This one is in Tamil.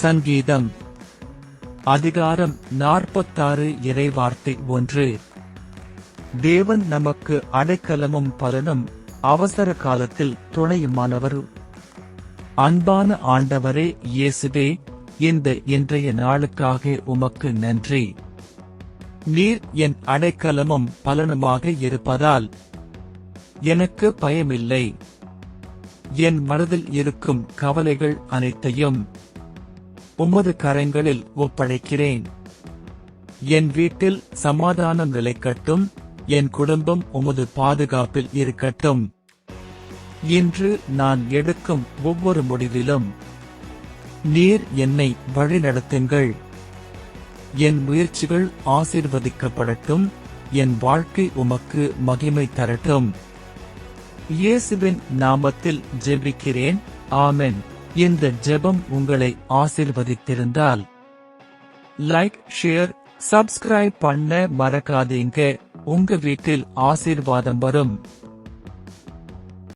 சங்கீதம் அதிகாரம் 46 இறைவார்த்தை 1. தேவன் நமக்கு அடைக்கலமும் பலனும் அவசர காலத்தில் துணையுமானவர். அன்பான ஆண்டவரே இயேசுவே, இந்த இன்றைய நாளுக்காக உமக்கு நன்றி. நீர் என் அடைக்கலமும் பலனுமாக இருப்பதால் எனக்கு பயமில்லை. என் மனதில் இருக்கும் கவலைகள் அனைத்தையும் உமது கரங்களில் ஒப்படைக்கிறேன். என் வீட்டில் சமாதானம் நிலைக்கட்டும், என் குடும்பம் உமது பாதுகாப்பில் இருக்கட்டும். இன்று நான் எடுக்கும் ஒவ்வொரு முடிவிலும் நீர் என்னை வழிநடத்துங்கள். என் முயற்சிகள் ஆசீர்வதிக்கப்படட்டும், என் வாழ்க்கை உமக்கு மகிமை தரட்டும். இயேசுவின் நாமத்தில் ஜெபிக்கிறேன், ஆமென். இந்த ஜெபம் உங்களை ஆசீர்வதித்திருந்தால் லைக், ஷேர், சப்ஸ்கிரைப் பண்ண மறக்காதீங்க. உங்க வீட்டில் ஆசீர்வாதம் வரும்.